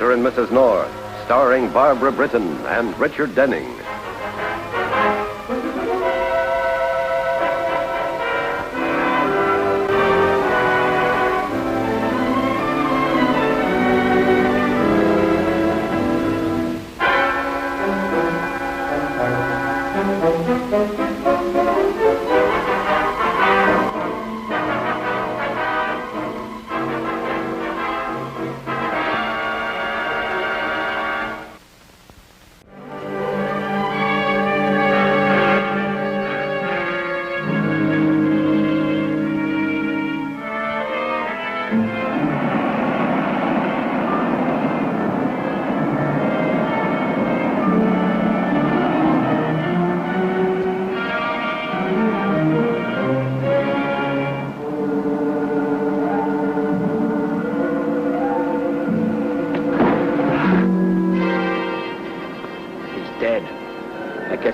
Mr. and Mrs. North, starring Barbara Britton and Richard Denning.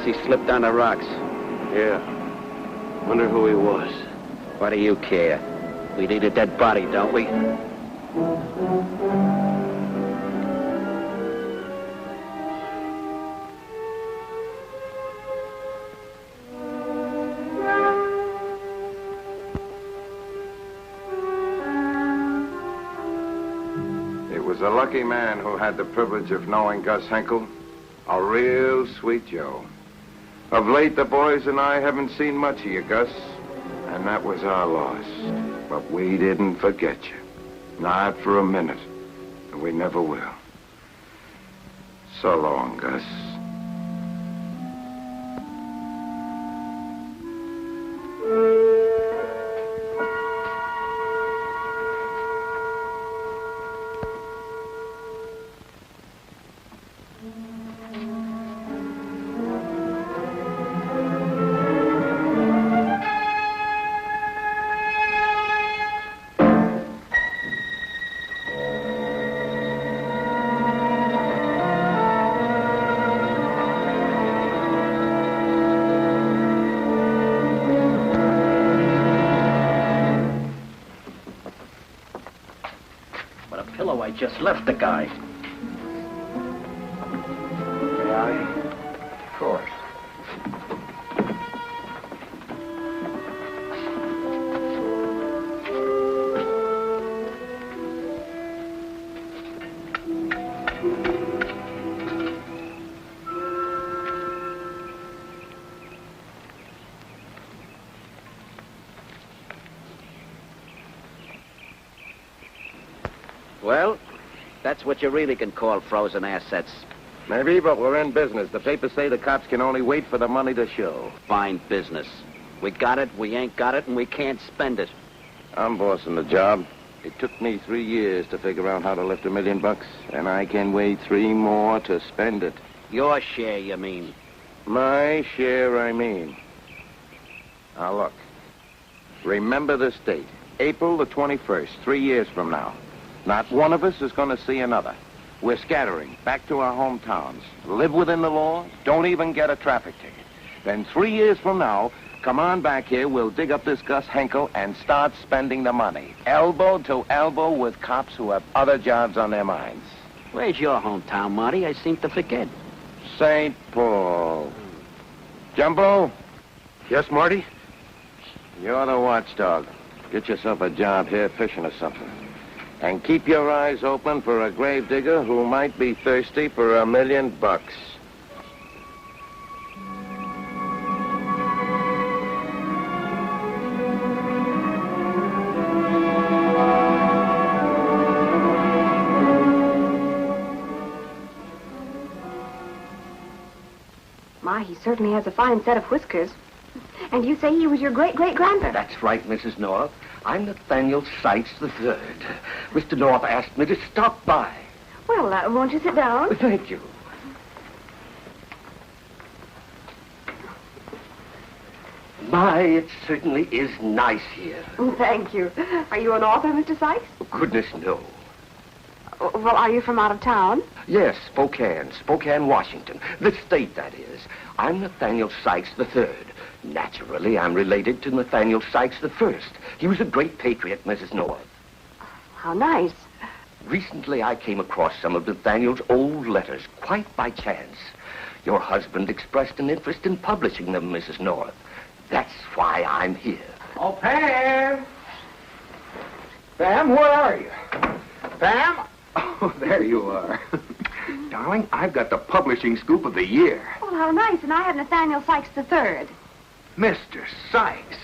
He slipped on the rocks. Yeah. Wonder who he was. What do you care? We need a dead body, don't we? It was a lucky man who had the privilege of knowing Gus Henkel. A real sweet Joe. Of late, the boys and I haven't seen much of you, Gus, and that was our loss. But we didn't forget you. Not for a minute. And we never will. So long, Gus. I just left the guy. May I? Of course. Well, that's what you really can call frozen assets. Maybe, but we're in business. The papers say the cops can only wait for the money to show. Fine business. We got it, we ain't got it, and we can't spend it. I'm bossing the job. It took me 3 years to figure out how to lift $1 million, and I can wait 3 more to spend it. Your share, you mean? My share, I mean. Now, look. Remember this date. April the 21st, 3 years from now. Not one of us is going to see another. We're scattering back to our hometowns. Live within the law, don't even get a traffic ticket. Then 3 years from now, come on back here, we'll dig up this Gus Henkel and start spending the money. Elbow to elbow with cops who have other jobs on their minds. Where's your hometown, Marty? I seem to forget. St. Paul. Jumbo? Yes, Marty? You're the watchdog. Get yourself a job here fishing or something. And keep your eyes open for a gravedigger who might be thirsty for $1 million. My, he certainly has a fine set of whiskers. And you say he was your great-great-grandfather? That's right, Mrs. North. I'm Nathaniel Sykes III. Mr. North asked me to stop by. Well, won't you sit down? Thank you. My, it certainly is nice here. Thank you. Are you an author, Mr. Sykes? Goodness, no. Well, are you from out of town? Yes, Spokane, Washington. The state, that is. I'm Nathaniel Sykes III. Naturally, I'm related to Nathaniel Sykes I. He was a great patriot, Mrs. North. How nice. Recently, I came across some of Nathaniel's old letters, quite by chance. Your husband expressed an interest in publishing them, Mrs. North. That's why I'm here. Oh, Pam! Pam, where are you? Pam? Oh, there you are. Darling, I've got the publishing scoop of the year. Oh, how nice. And I have Nathaniel Sykes III. Mr. Sykes.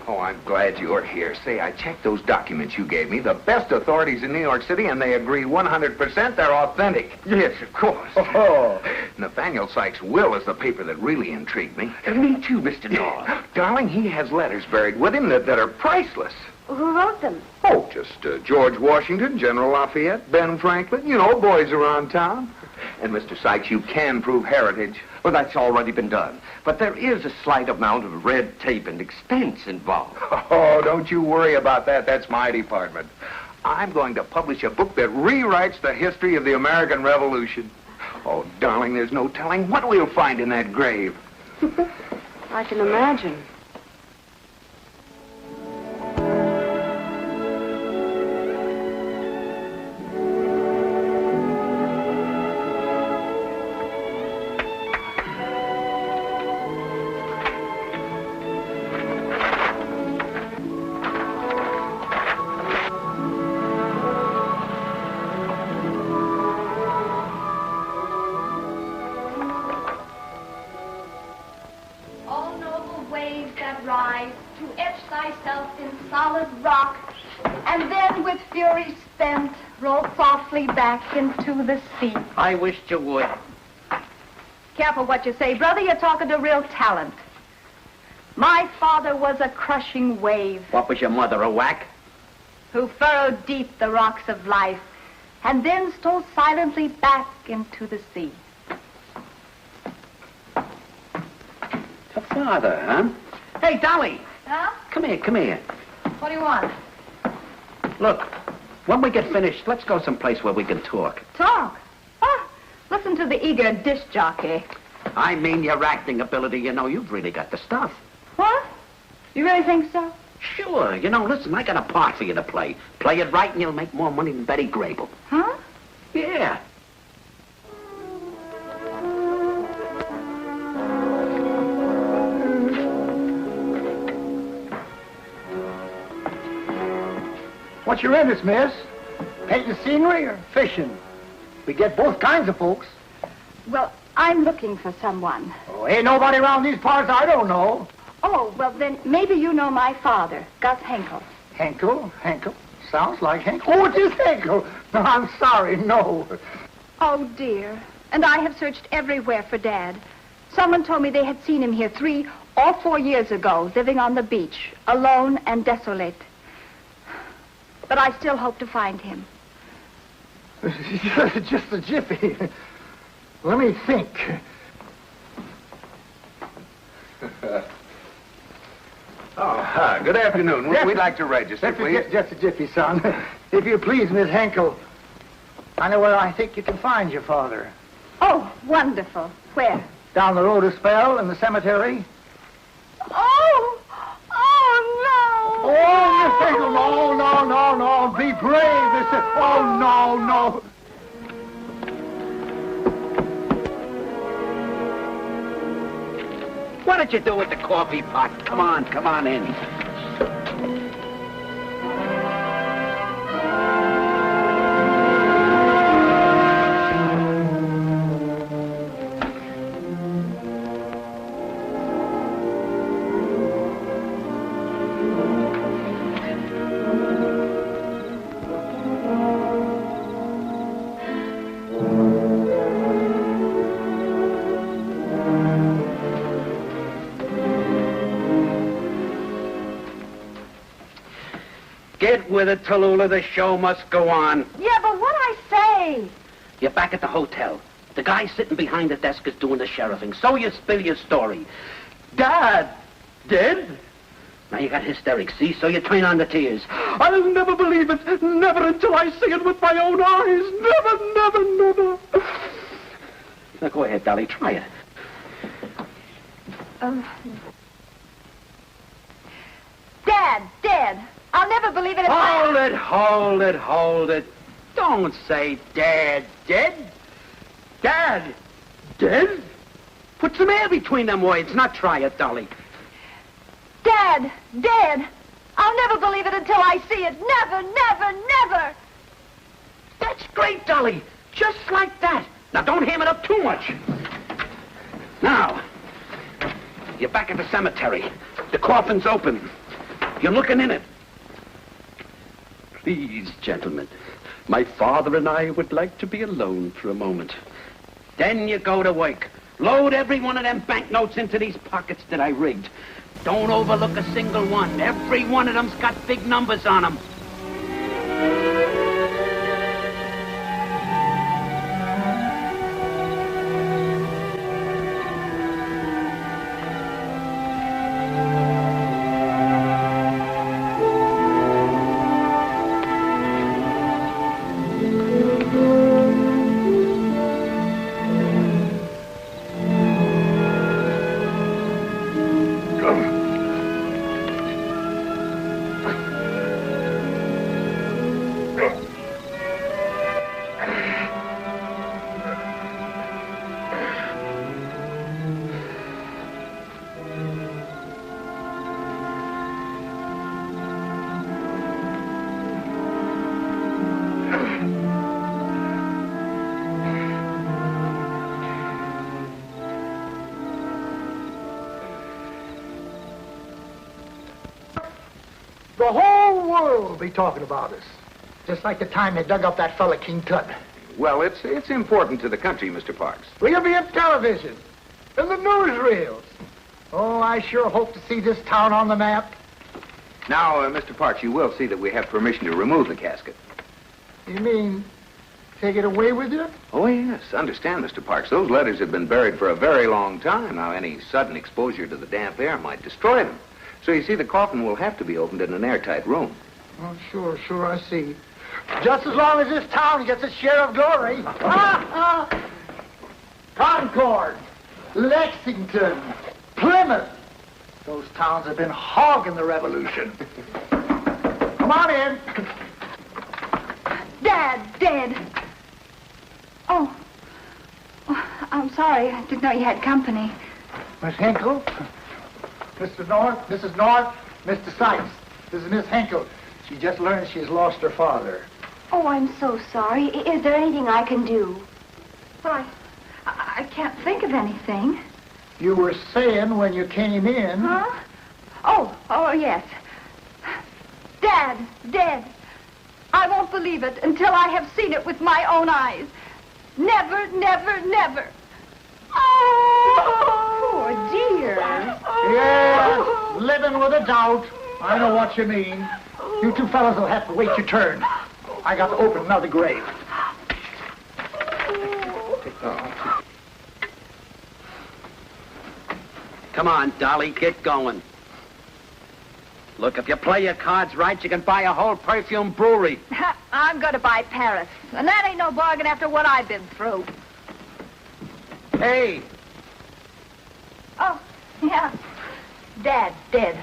Oh, I'm glad you're here. Say, I checked those documents you gave me, the best authorities in New York City, and they agree 100% they're authentic. Yes, of course. Oh, Nathaniel Sykes' will is the paper that really intrigued me. Me too, Mr. North. Darling, he has letters buried with him that are priceless. Who wrote them? Oh, just George Washington, General Lafayette, Ben Franklin, you know, boys around town. And, Mr. Sykes, you can prove heritage. Well, that's already been done. But there is a slight amount of red tape and expense involved. Oh, don't you worry about that. That's my department. I'm going to publish a book that rewrites the history of the American Revolution. Oh, darling, there's no telling what we'll find in that grave. I can imagine. Rise to etch thyself in solid rock, and then with fury spent, roll softly back into the sea. I wished you would. Careful what you say, brother. You're talking to real talent. My father was a crushing wave What was your mother, a whack? who furrowed deep the rocks of life and then stole silently back into the sea. Her father, huh? Hey, Dolly. Huh? Come here, come here. What do you want? Look, when we get finished, let's go someplace where we can talk. Talk? Oh, listen to the eager disc jockey. I mean your acting ability. You know, you've really got the stuff. What? You really think so? Sure. You know, listen, I got a part for you to play. Play it right and you'll make more money than Betty Grable. Huh? Yeah. What's your interest, miss? Painting scenery or fishing? We get both kinds of folks. Well, I'm looking for someone. Oh, ain't nobody around these parts I don't know. Oh, well, then maybe you know my father, Gus Henkel. Henkel? Sounds like Henkel. Oh, it is Henkel. No, I'm sorry, no. Oh, dear. And I have searched everywhere for Dad. Someone told me they had seen him here 3 or 4 years ago, living on the beach, alone and desolate. But I still hope to find him. Just a jiffy. Let me think. Good afternoon. We'd like to register, please. Just a jiffy, son. If you please, Miss Henkel, I know where I think you can find your father. Oh, wonderful. Where? Down the road a spell in the cemetery. Oh! Oh, no! Oh, Miss Henkel, no. Be brave, Miss Henkel. Oh, no. What did you do with the coffee pot? Come on in. Get with it, Tallulah. The show must go on. Yeah, but what'd I say? You're back at the hotel. The guy sitting behind the desk is doing the sheriffing. So you spill your story. Dad, dead? Now you got hysterics, see? So you train on the tears. I'll never believe it. Never until I see it with my own eyes. Never. Now go ahead, Dolly. Try it. Dad, dead. I'll never believe it if Hold it. Don't say Dad dead. Dad dead? Put some air between them words, not try it, Dolly. Dad, dead. I'll never believe it until I see it. Never, never, never. That's great, Dolly. Just like that. Now, don't ham it up too much. Now, you're back at the cemetery. The coffin's open. You're looking in it. Please, gentlemen, my father and I would like to be alone for a moment. Then you go to work. Load every one of them banknotes into these pockets that I rigged. Don't overlook a single one. Every one of them's got big numbers on them. The whole world will be talking about us. Just like the time they dug up that fella King Tut. Well, it's important to the country, Mr. Parks. We'll be on television. And the newsreels. Oh, I sure hope to see this town on the map. Now, Mr. Parks, you will see that we have permission to remove the casket. You mean take it away with you? Oh, yes. Understand, Mr. Parks, those letters have been buried for a very long time. Now, any sudden exposure to the damp air might destroy them. So you see, the coffin will have to be opened in an airtight room. Oh, sure, I see. Just as long as this town gets its share of glory. Concord, Lexington, Plymouth. Those towns have been hogging the revolution. Come on in. Dad, dead. Oh, I'm sorry. I didn't know you had company. Miss Hinkle, Mr. North, Mrs. North, Mr. Sykes. This is Miss Hinkle. She just learned she's lost her father. Oh, I'm so sorry. Is there anything I can do? Well, I can't think of anything. You were saying when you came in... Huh? Oh, yes. Dad, dead. I won't believe it until I have seen it with my own eyes. Never, never, never. Oh, Poor dear. Yeah, living with a doubt. I know what you mean. You two fellas will have to wait your turn. I got to open another grave. Come on, Dolly, get going. Look, if you play your cards right, you can buy a whole perfume brewery. I'm going to buy Paris. And that ain't no bargain after what I've been through. Hey, Oh, yeah. Dad, dead.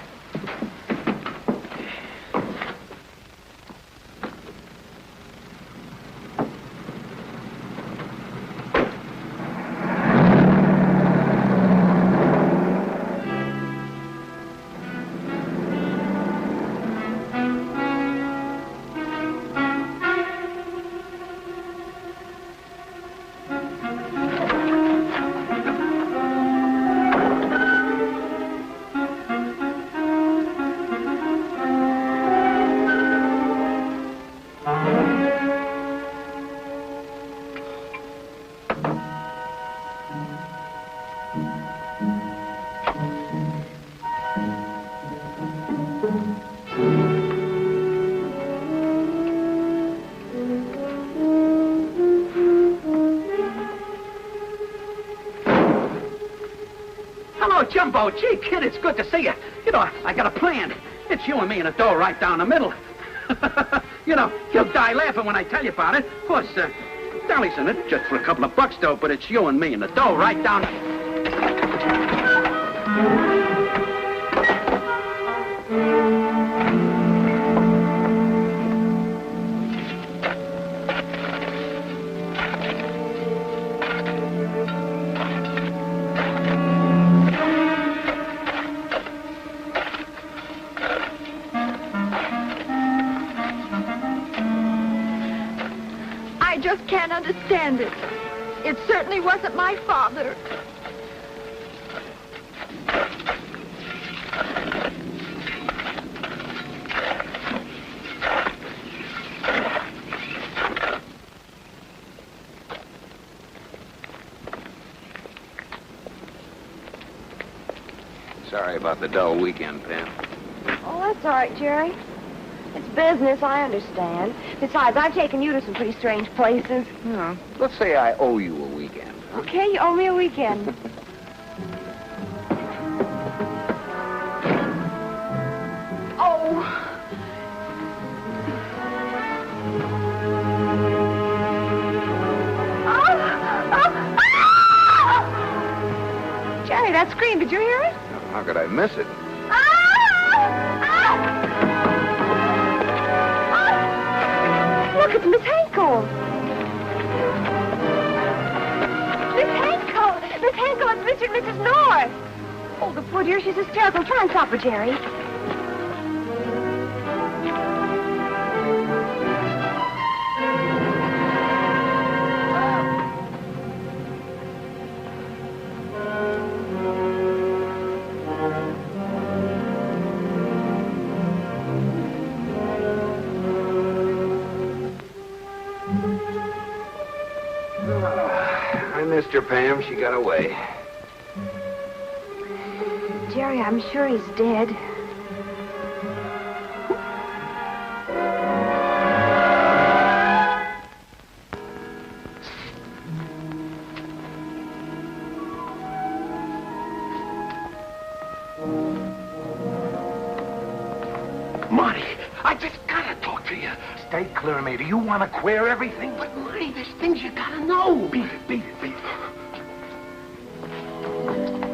hello, Jumbo. Gee, kid, it's good to see you. You know, I got a plan. It's you and me in a door right down the middle. You know, you'll die laughing when I tell you about it. Of course, Dolly's in it just for a couple of bucks, though, but it's you and me in the door right down can't understand it. It certainly wasn't my father. Sorry about the dull weekend, Pam. Oh, that's all right, Jerry. It's business, I understand. Besides, I've taken you to some pretty strange places. No. Let's say I owe you a weekend. Okay, you owe me a weekend. Oh. Jerry, that scream, did you hear it? How could I miss it? Look, it's Miss Henkel. Miss Henkel! Miss Henkel, it's Mr. and Mrs. North. Oh, the poor dear, she's hysterical. Try and stop her, Jerry. I missed her, Pam. She got away. Jerry, I'm sure he's dead. Marty, I just gotta talk to you. Stay clear of me. Do you want to queer everything? But, Marty, there's things you gotta know. Beat.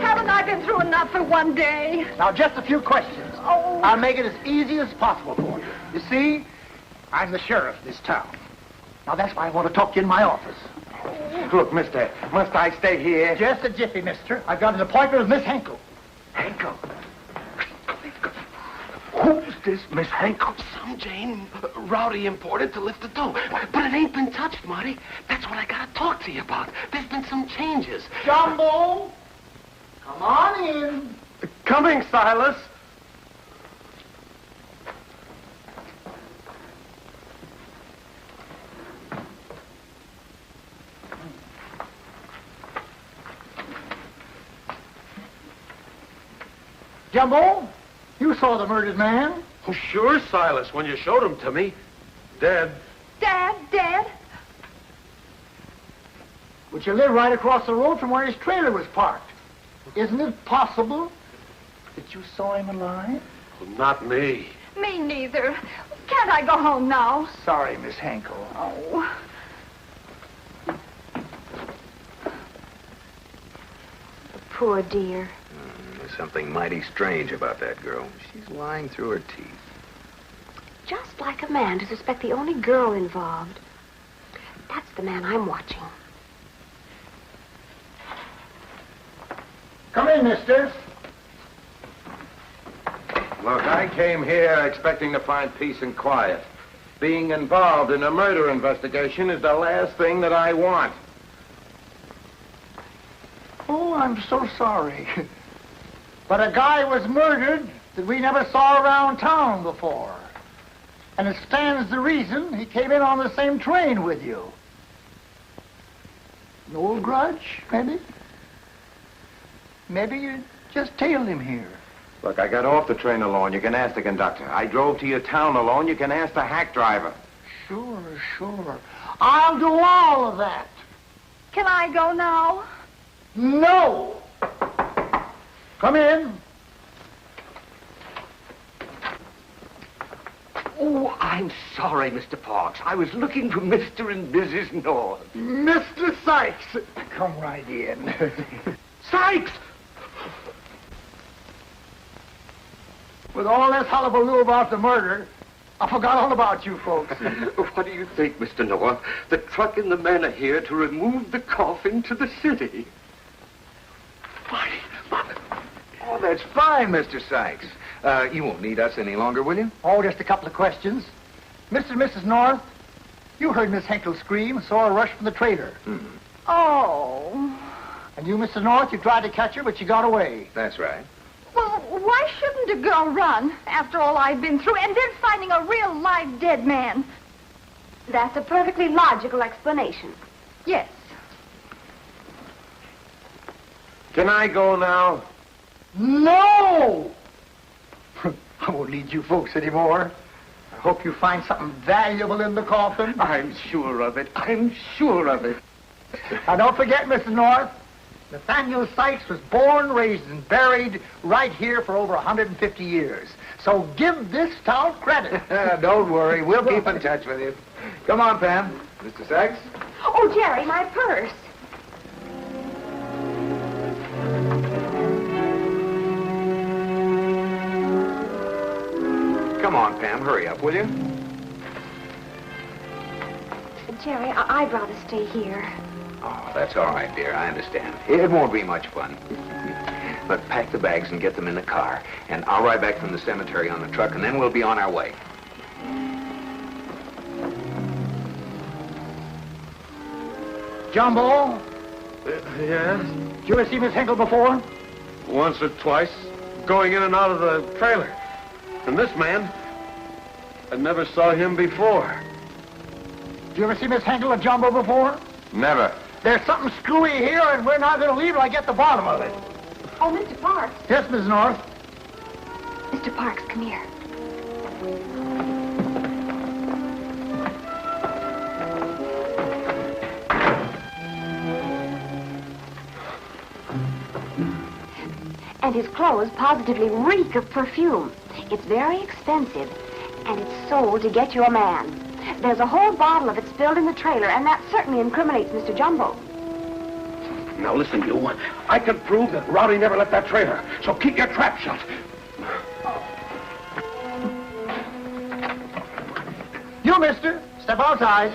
Haven't I been through enough for one day? Now, just a few questions. Oh. I'll make it as easy as possible for you. You see, I'm the sheriff of this town. Now, that's why I want to talk to you in my office. Look, mister, must I stay here? Just a jiffy, mister. I've got an appointment with Miss Henkel. Henkel? Who's this Miss Henkel? Some Jane Rowdy imported to lift the dough. But it ain't been touched, Marty. That's what I gotta talk to you about. There's been some changes. Jumbo, come on in. Coming, Silas. Jumbo, you saw the murdered man. Oh, sure, Silas, when you showed him to me. Dead. Dad, Dad? But you live right across the road from where his trailer was parked. Isn't it possible that you saw him alive? Well, not me. Me neither. Can't I go home now? Sorry, Miss Henkel. Oh. Poor dear. There's something mighty strange about that girl. She's lying through her teeth. Just like a man to suspect the only girl involved. That's the man I'm watching. Come in, mister. Look, I came here expecting to find peace and quiet. Being involved in a murder investigation is the last thing that I want. Oh, I'm so sorry. But a guy was murdered that we never saw around town before. And it stands to reason he came in on the same train with you. An old grudge, maybe? Maybe you just tailed him here. Look, I got off the train alone. You can ask the conductor. I drove to your town alone. You can ask the hack driver. Sure. I'll do all of that. Can I go now? No! Come in. Oh, I'm sorry, Mr. Parks. I was looking for Mr. and Mrs. North. Mr. Sykes, come right in. Sykes! With all this hullabaloo about the murder, I forgot all about you folks. What do you think, Mr. North? The truck and the men are here to remove the coffin to the city. Marty. Oh, that's fine, Mr. Sykes. You won't need us any longer, will you? Oh, just a couple of questions. Mr. and Mrs. North, You heard Miss Henkel scream, saw her rush from the trailer. Oh. And you, Mrs. North, you tried to catch her, but she got away. That's right. Well, why shouldn't a girl run after all I've been through and then finding a real live dead man? That's a perfectly logical explanation. Yes. Can I go now? No! I won't need you folks anymore. I hope you find something valuable in the coffin. I'm sure of it. I'm sure of it. Now, don't forget, Mrs. North, Nathaniel Sykes was born, raised, and buried right here for over 150 years. So give this town credit. Don't worry. We'll keep in touch with you. Come on, Pam. Mr. Sykes? Oh, Jerry, my purse. Come on, Pam. Hurry up, will you? Jerry, I'd rather stay here. Oh, that's all right, dear. I understand. It won't be much fun. But pack the bags and get them in the car. And I'll ride back from the cemetery on the truck, and then we'll be on our way. Jumbo, Yes? did you ever see Miss Henkel before? Once or twice, going in and out of the trailer. And this man, I never saw him before. Did you ever see Miss Henkel or Jumbo before? Never. There's something screwy here, and we're not going to leave till I get the bottom of it. Oh, Mr. Parks. Yes, Miss North. Mr. Parks, come here. And his clothes positively reek of perfume. It's very expensive, and it's sold to get you a man. There's a whole bottle of it spilled in the trailer, and that certainly incriminates Mr. Jumbo. Now listen, you. I can prove that Rowdy never left that trailer, so keep your trap shut. You, mister, step outside.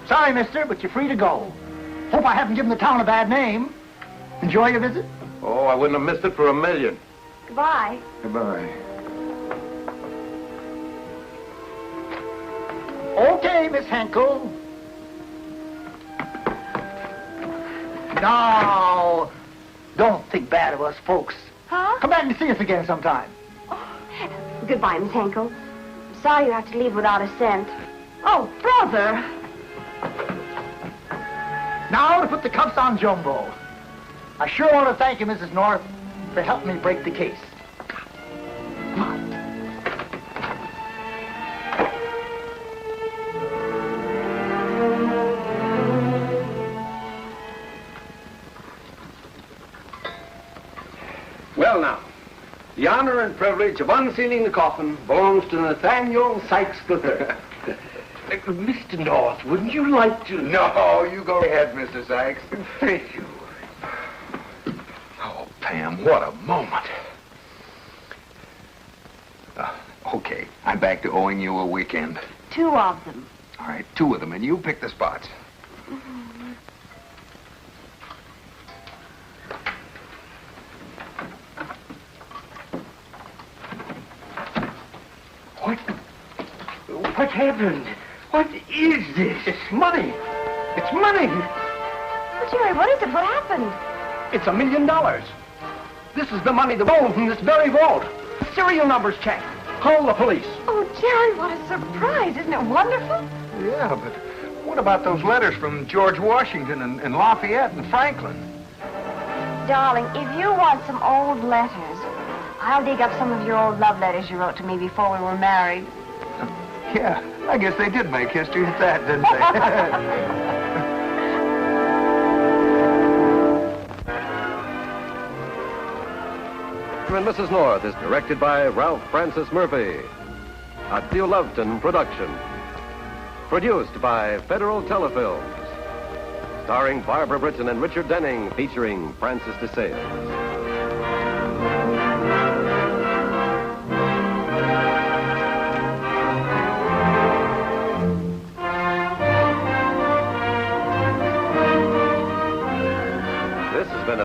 Sorry, mister, but you're free to go. Hope I haven't given the town a bad name. Enjoy your visit. Oh, I wouldn't have missed it for a million. Goodbye. Goodbye. Okay, Miss Henkel. Now, don't think bad of us folks. Huh? Come back and see us again sometime. Goodbye, Miss Henkel. I'm sorry you have to leave without a cent. Oh, brother. Now to put the cuffs on Jumbo. I sure want to thank you, Mrs. North, for helping me break the case. Come on. Well, now, the honor and privilege of unsealing the coffin belongs to Nathaniel Sykes III. Mr. North, wouldn't you like to... No, you go ahead, Mr. Sykes. Thank you. Oh, Pam, what a moment. Okay, I'm back to owing you a weekend. 2 of them. All right, 2 of them, and you pick the spots. What happened? What is this? It's money. It's money. Oh, Jerry, what is it? What happened? It's $1 million. This is the money that rolled from this very vault. Serial numbers checked. Call the police. Oh, Jerry, what a surprise. Isn't it wonderful? Yeah, but what about those letters from George Washington and Lafayette and Franklin? Darling, if you want some old letters, I'll dig up some of your old love letters you wrote to me before we were married. Yeah, I guess they did make history at that, didn't they? And Mrs. North is directed by Ralph Francis Murphy. A Theo Loveton production. Produced by Federal Telefilms. Starring Barbara Britton and Richard Denning, featuring Francis DeSales.